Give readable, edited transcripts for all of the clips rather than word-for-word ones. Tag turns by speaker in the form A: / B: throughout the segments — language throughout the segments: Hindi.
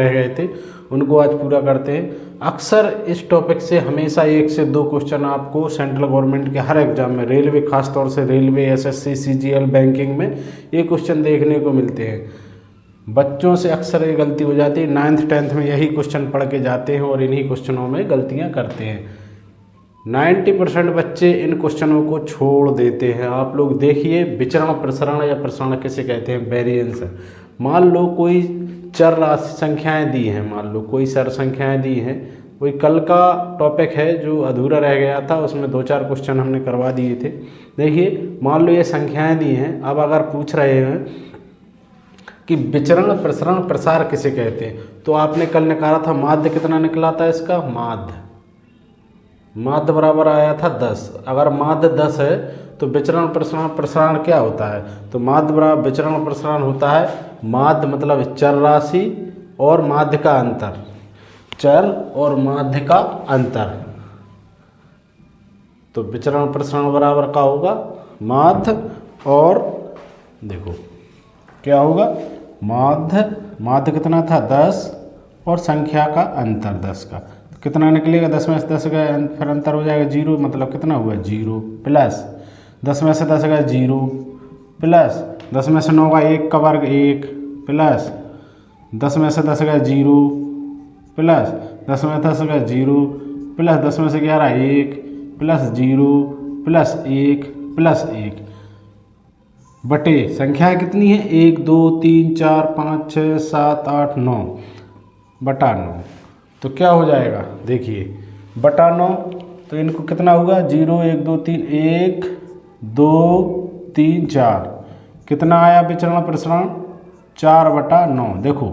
A: रह गए थे उनको आज पूरा करते हैं। अक्सर इस टॉपिक से हमेशा 1 से 2 क्वेश्चन आपको सेंट्रल गवर्नमेंट के हर एग्जाम में, रेलवे खासतौर से रेलवे, एसएससी, सीजीएल, बैंकिंग में ये क्वेश्चन देखने को मिलते हैं। बच्चों से अक्सर ये गलती हो जाती है, 9th 10th में यही क्वेश्चन पढ़ के जाते हैं और इन्हीं क्वेश्चनों में गलतियाँ करते हैं। 90% बच्चे इन क्वेश्चनों को छोड़ देते हैं। आप लोग देखिए, विचरण प्रसरण या प्रसरण किसे कहते हैं, वेरिएंस। मान लो कोई चर राशि संख्याएं दी हैं, मान लो कोई चर संख्याएं दी हैं, कोई कल का टॉपिक है जो अधूरा रह गया था, उसमें 2-4 क्वेश्चन हमने करवा दिए थे। देखिए, मान लो ये संख्याएं दी हैं, अब अगर पूछ रहे हैं कि विचरण प्रसरण प्रसार किसे कहते हैं, तो आपने कल निकाला था माध्य, कितना निकला था इसका, माध्य बराबर आया था 10। अगर माध्य 10 है तो विचरण प्रसरण प्रसारण क्या होता है, तो माध्य बराबर विचरण प्रसारण होता है, माध्य मतलब चर राशि और माध्य का अंतर, चर और माध्य का अंतर। तो विचरण प्रसारण बराबर का होगा माध्य और, देखो क्या होगा, माध्य कितना था 10 और संख्या का अंतर 10 का, तो कितना निकलेगा, 10 में से 10 का फिर अंतर हो जाएगा 0, मतलब कितना हुआ 0, प्लस 10 में से 10 का 0, प्लस 10 में से 9 का 1 का वर्ग 1, प्लस 10 में से 10 का 0, प्लस 10 में 10 का 0, प्लस 10 में से 11 1, प्लस 0, प्लस 1, प्लस 1 बटे संख्या कितनी है, 1 2 3 4 5 6 7 8 9 बटा 9। तो क्या हो जाएगा, देखिए बटा 9, तो इनको कितना होगा 0 1 2 3 1 2 3 4, कितना आया विचरण प्रसरण 4 बटा 9। देखो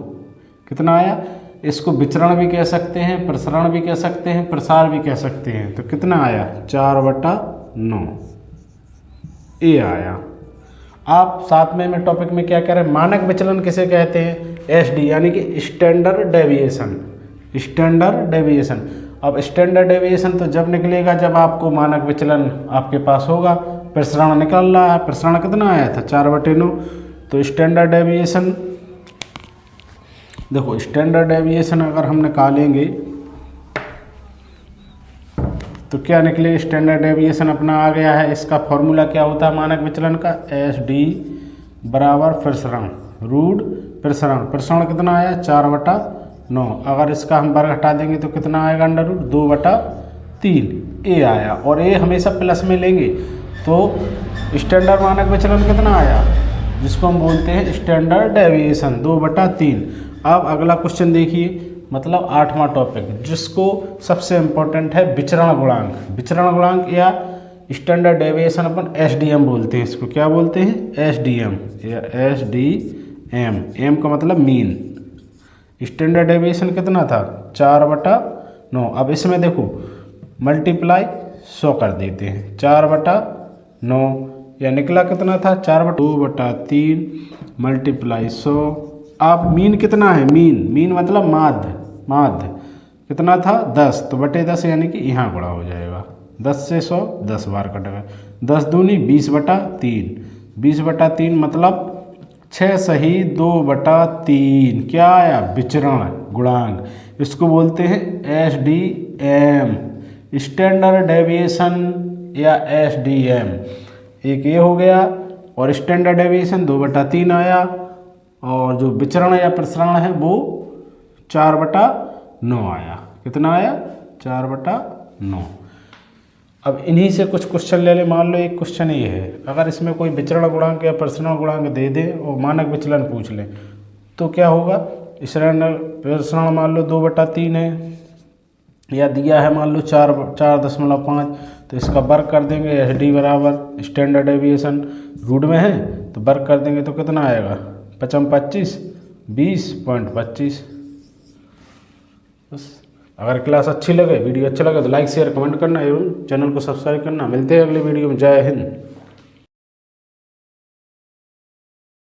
A: कितना आया, इसको विचरण भी कह सकते हैं, प्रसरण भी कह सकते हैं, प्रसार भी कह सकते हैं। तो कितना आया 4 बटा 9, ये आया। आप 7वें में टॉपिक में क्या कह रहे हैं, मानक विचलन किसे कहते हैं, एसडी, यानी कि स्टैंडर्ड डेविएशन, स्टैंडर्ड डेविएशन। अब स्टैंडर्ड डेविएशन तो जब निकलेगा जब आपको मानक विचलन आपके पास होगा। प्रसरण निकल रहा है, प्रसरण कितना आया था 4/9। तो स्टैंडर्ड डेविएशन, देखो स्टैंडर्ड डेविएशन अगर हम निकालेंगे तो क्या निकले, स्टैंडर्ड डेविएशन अपना आ गया है। इसका फॉर्मूला क्या होता है मानक विचलन का, एस डी बराबर प्रसरण रूट प्रसरण। प्रसरण कितना आया 4/9। अगर इसका हम वर्ग हटा देंगे तो कितना आएगा, अंडर रूट 2/3, ए आया। और ए हमेशा प्लस में लेंगे तो स्टैंडर्ड मानक विचलन कितना आया, जिसको हम बोलते हैं स्टैंडर्ड डेविएशन, 2/3। अब अगला क्वेश्चन देखिए, मतलब 8वां टॉपिक, जिसको सबसे इम्पोर्टेंट है विचरण गुणांक। विचरण गुणांक या स्टैंडर्ड डेविएशन अपन एसडीएम बोलते हैं, इसको क्या बोलते हैं, एसडीएम या एसडीएम। एम का मतलब मीन। स्टैंडर्ड डेविएशन कितना था 4/9। अब इसमें देखो मल्टीप्लाई 100 कर देते हैं, 4/9 या निकला कितना था 4/2/3 मल्टीप्लाई 100। अब मीन कितना है, मीन मतलब माध्य कितना था 10, तो बटे 10 यानी कि यहाँ गुणा हो जाएगा, 10 से 100 10 बार कटेगा, 10 दूनी 20/3, 20/3 मतलब 6 सही 2/3। क्या आया, विचरण गुणांक। इसको बोलते हैं एसडीएम, स्टैंडर्ड डेविएशन या एसडीएम। एक ये हो गया, और स्टैंडर्ड डेविएशन 2/3 आया, और जो विचरण या प्रसरण है वो 4/9 आया। कितना आया 4/9। अब इन्हीं से कुछ क्वेश्चन ले ले। मान लो एक क्वेश्चन ये है, अगर इसमें कोई विचरण गुणांक या प्रसरण गुणांक दे दे और मानक विचलन पूछ ले, तो क्या होगा, प्रसरण मान लो 2/3 है, या दिया है मान लो 4.5, तो इसका वर्ग कर देंगे, एस डी बराबर स्टैंडर्ड डेविएशन रूट में है तो वर्ग कर देंगे तो कितना आएगा 25 20.25। बस। अगर क्लास अच्छी लगे, वीडियो अच्छा लगे तो लाइक शेयर कमेंट करना एवं चैनल को सब्सक्राइब करना। मिलते हैं अगले वीडियो में। जय हिंद।